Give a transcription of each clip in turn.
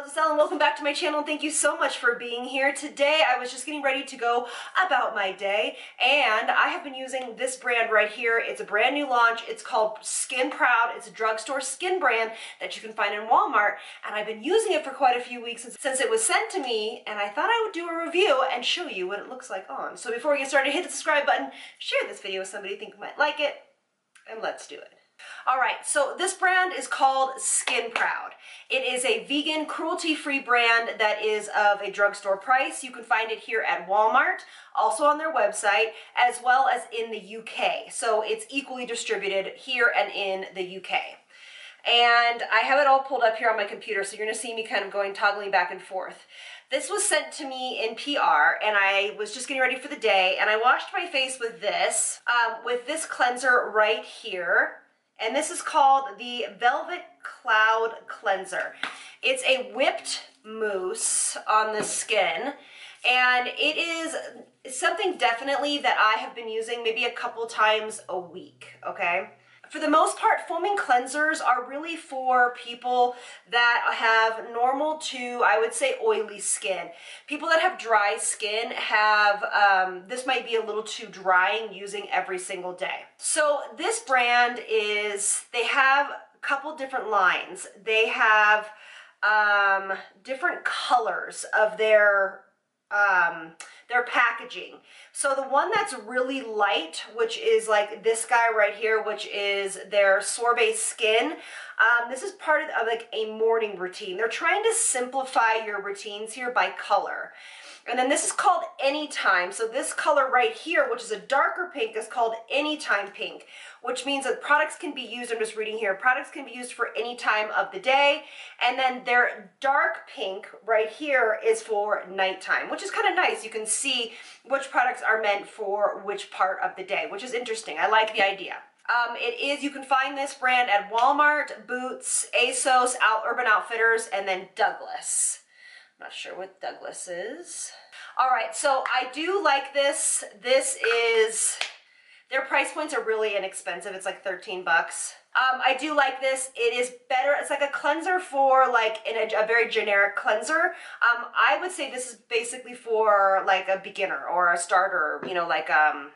loves, it's Elle and welcome back to my channel. Thank you so much for being here. Today I was just getting ready to go about my day and I have been using this brand right here. It's a brand new launch. It's called Skin Proud. It's a drugstore skin brand that you can find in Walmart, and I've been using it for quite a few weeks since it was sent to me, and I thought I would do a review and show you what it looks like on. So before we get started, hit the subscribe button, share this video with somebody you think might like it, and let's do it. Alright, so this brand is called Skin Proud. It is a vegan, cruelty-free brand that is of a drugstore price. You can find it here at Walmart, also on their website, as well as in the UK. So it's equally distributed here and in the UK. And I have it all pulled up here on my computer, so you're going to see me kind of toggling back and forth. This was sent to me in PR, and I was just getting ready for the day, and I washed my face with this cleanser right here. And this is called the Velvet Cloud Cleanser. It's a whipped mousse on the skin, and it is something definitely that I have been using maybe a couple times a week, okay? For the most part, foaming cleansers are really for people that have normal to, I would say, oily skin. People that have dry skin have, this might be a little too drying using every single day. So this brand they have a couple different lines. They have different colors of their packaging. So the one that's really light, which is like this guy right here, which is their sorbet skin, this is part of like a morning routine. They're trying to simplify your routines here by color. And then this is called Anytime. So this color right here, which is a darker pink, is called Anytime Pink, which means that products can be used, I'm just reading here, products can be used for any time of the day. And then their dark pink right here is for nighttime, which is kind of nice. You can see which products are meant for which part of the day, which is interesting. I like the idea. You can find this brand at Walmart, Boots, ASOS, Urban Outfitters, and then Douglas. I'm not sure what Douglas is. All right, so I do like this. Their price points are really inexpensive. It's like 13 bucks. I do like this. It is better. It's like a cleanser for like a very generic cleanser. I would say this is basically for like a beginner or a starter, you know, like a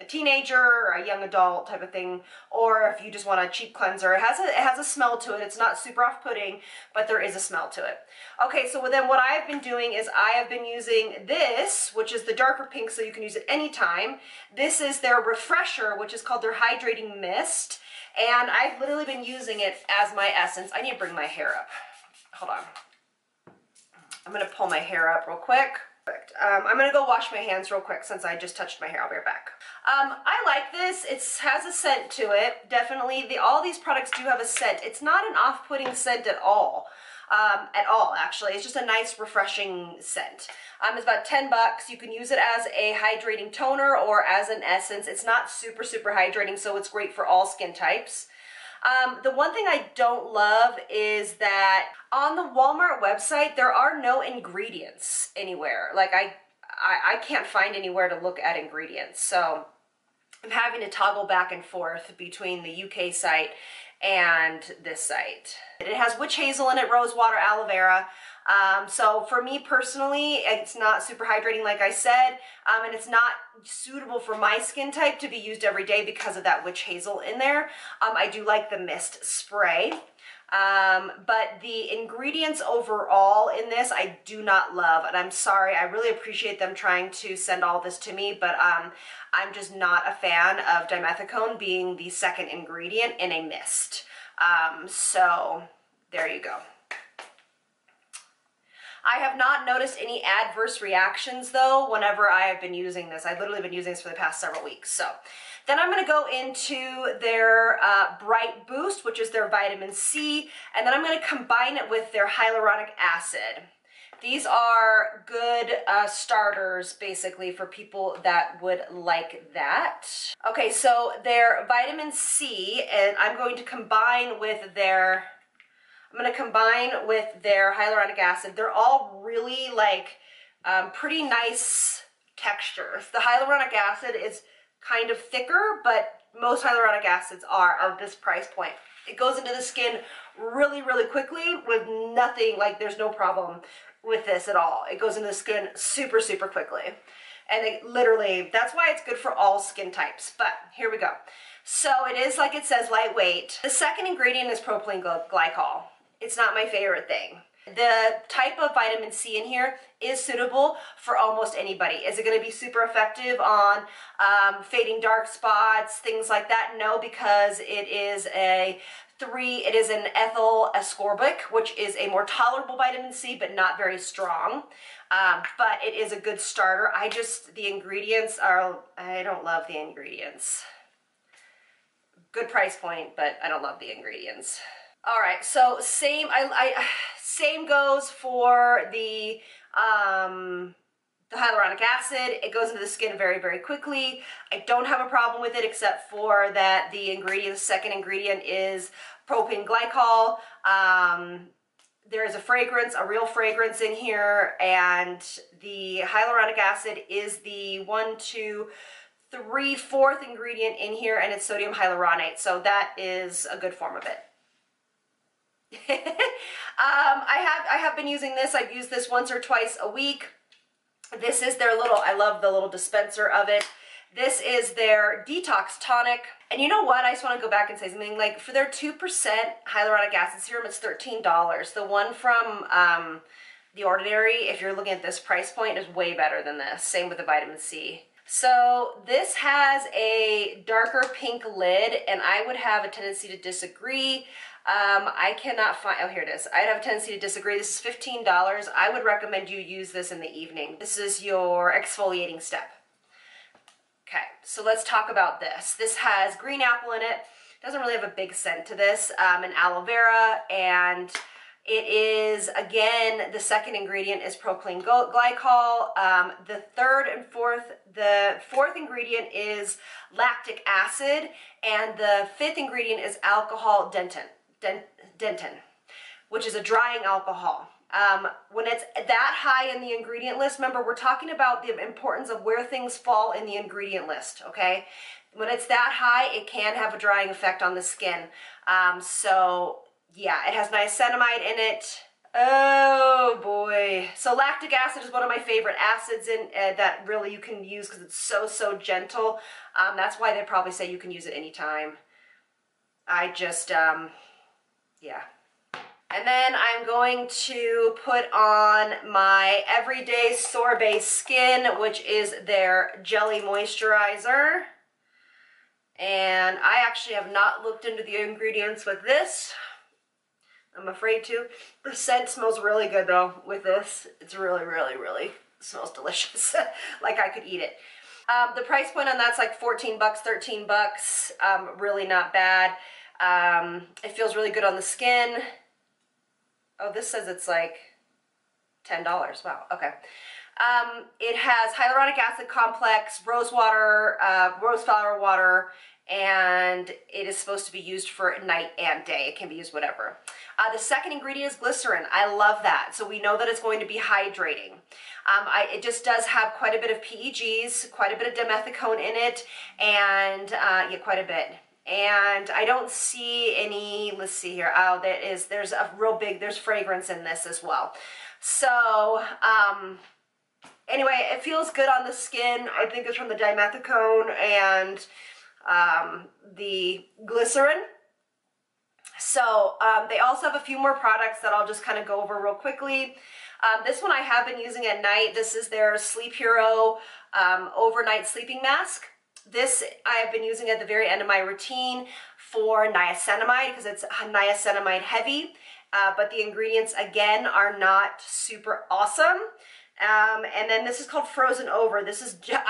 teenager or a young adult type of thing, or if you just want a cheap cleanser. It has a smell to it. It's not super off-putting, but there is a smell to it. Okay, so then what I've been doing is I have been using this, which is the darker pink, so you can use it anytime. This is their refresher, which is called their Hydrating Mist, and I've literally been using it as my essence. I need to bring my hair up. Hold on. I'm gonna pull my hair up real quick. I'm gonna go wash my hands real quick since I just touched my hair. I'll be right back. I like this. It has a scent to it. Definitely, all these products do have a scent. It's not an off-putting scent at all. Actually. It's just a nice, refreshing scent. It's about 10 bucks. You can use it as a hydrating toner or as an essence. It's not super, super hydrating, so it's great for all skin types. The one thing I don't love is that on the Walmart website, there are no ingredients anywhere. Like I can't find anywhere to look at ingredients. So I'm having to toggle back and forth between the UK site and this site. It has witch hazel in it, rose water, aloe vera. So for me personally, it's not super hydrating like I said, and it's not suitable for my skin type to be used every day because of that witch hazel in there. I do like the mist spray, but the ingredients overall in this I do not love, and I'm sorry. I really appreciate them trying to send all this to me, but I'm just not a fan of dimethicone being the second ingredient in a mist. So there you go. I have not noticed any adverse reactions though whenever I have been using this. I've literally been using this for the past several weeks. So then I'm going to go into their Bright Boost, which is their vitamin C, and then I'm going to combine it with their hyaluronic acid. These are good starters basically for people that would like that. Okay, so their vitamin C, and I'm going to combine with their hyaluronic acid. They're all really like pretty nice textures. The hyaluronic acid is kind of thicker, but most hyaluronic acids are of this price point. It goes into the skin really, really quickly with nothing, like there's no problem with this at all. It goes into the skin super, super quickly. And it literally, that's why it's good for all skin types. But here we go. So it is, like it says, lightweight. The second ingredient is propylene glycol. It's not my favorite thing. The type of vitamin C in here is suitable for almost anybody. Is it going to be super effective on fading dark spots, things like that? No, because it is an ethyl ascorbic, which is a more tolerable vitamin C, but not very strong. But it is a good starter. The ingredients are, I don't love the ingredients. Good price point, but I don't love the ingredients. All right, so same goes for the hyaluronic acid. It goes into the skin very, very quickly. I don't have a problem with it, except for that the second ingredient is propylene glycol. There is a fragrance, a real fragrance in here, and the hyaluronic acid is the 1, 2, 3, 4th ingredient in here, and it's sodium hyaluronate, so that is a good form of it. I have been using this. I've used this once or twice a week. This is their little, I love the little dispenser of it. This is their Detox Tonic. And you know what? I just want to go back and say something. Like, for their 2% hyaluronic acid serum, it's $13. The one from The Ordinary, if you're looking at this price point, is way better than this. Same with the vitamin C. So this has a darker pink lid, and I would have a tendency to disagree. I cannot find, oh, here it is. I'd have a tendency to disagree. This is $15. I would recommend you use this in the evening. This is your exfoliating step. Okay, so let's talk about this. This has green apple in it. Doesn't really have a big scent to this, and aloe vera, and it is, again, the second ingredient is propylene glycol. The fourth ingredient is lactic acid, and the 5th ingredient is alcohol dentin, which is a drying alcohol. When it's that high in the ingredient list, remember, we're talking about the importance of where things fall in the ingredient list, okay? When it's that high, it can have a drying effect on the skin. So yeah, it has niacinamide in it. Oh boy. So lactic acid is one of my favorite acids that really you can use because it's so, so gentle. That's why they probably say you can use it anytime. I just, yeah. And then I'm going to put on my Everyday Sorbet Skin, which is their Jelly Moisturizer. And I actually have not looked into the ingredients with this. I'm afraid to. The scent smells really good though with this. It's really, really, really smells delicious. Like I could eat it. The price point on that's like 14 bucks, 13 bucks. Really not bad. It feels really good on the skin. Oh, this says it's like $10. Wow, okay. It has hyaluronic acid complex, rose flower water, and it is supposed to be used for night and day. It can be used whatever. The second ingredient is glycerin. I love that. So we know that it's going to be hydrating. It just does have quite a bit of PEGs, quite a bit of dimethicone in it, and yeah, quite a bit. And I don't see any, let's see here. Oh, there's a real big, there's fragrance in this as well. So, anyway, it feels good on the skin. I think it's from the dimethicone and the glycerin. So, they also have a few more products that I'll just kind of go over real quickly. This one I have been using at night. This is their Sleep Hero overnight sleeping mask. This I have been using at the very end of my routine for niacinamide because it's niacinamide heavy, but the ingredients again are not super awesome. And then this is called Frozen Over. This is gel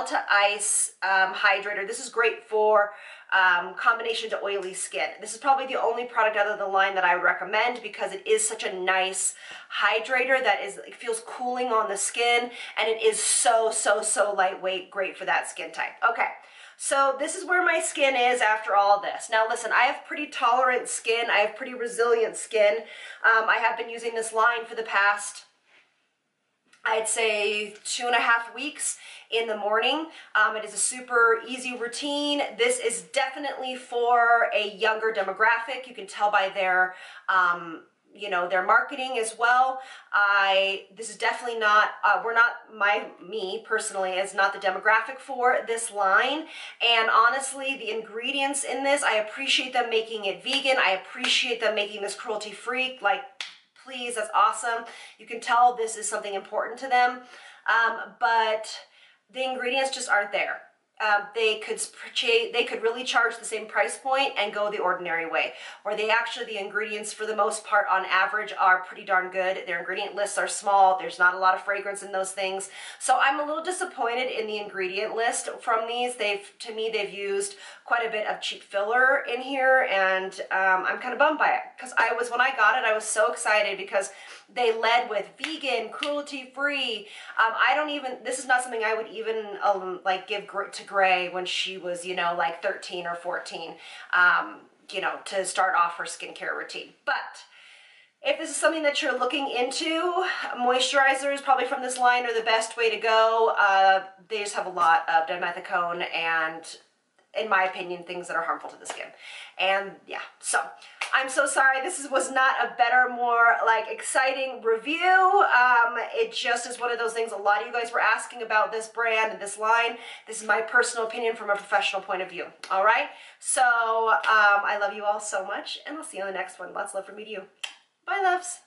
to ice hydrator. This is great for combination to oily skin. This is probably the only product out of the line that I would recommend because it is such a nice hydrator that it feels cooling on the skin, and it is so, so, so lightweight, great for that skin type. Okay, so this is where my skin is after all this. Now listen, I have pretty tolerant skin. I have pretty resilient skin. I have been using this line for the past I'd say 2.5 weeks in the morning. It is a super easy routine. This is definitely for a younger demographic. You can tell by their, you know, their marketing as well. This is definitely not, me personally is not the demographic for this line. And honestly, the ingredients in this, I appreciate them making it vegan. I appreciate them making this cruelty free. Like, please, that's awesome. You can tell this is something important to them, but the ingredients just aren't there. They could really charge the same price point and go the ordinary way, or the ingredients for the most part on average are pretty darn good. Their ingredient lists are small. There's not a lot of fragrance in those things. So I'm a little disappointed in the ingredient list from these. To me, they've used quite a bit of cheap filler in here, and I'm kind of bummed by it, because when I got it, I was so excited because they led with vegan, cruelty-free. This is not something I would even like give to Gray when she was, you know, like 13 or 14, you know, to start off her skincare routine. But if this is something that you're looking into, moisturizers probably from this line are the best way to go. They just have a lot of dimethicone and, in my opinion, things that are harmful to the skin. And yeah, so I'm so sorry this was not a better, more like exciting review. It just is one of those things. A lot of you guys were asking about this brand and this line. This is my personal opinion from a professional point of view. All right, so I love you all so much, and I'll see you on the next one. Lots of love from me to you. Bye, loves.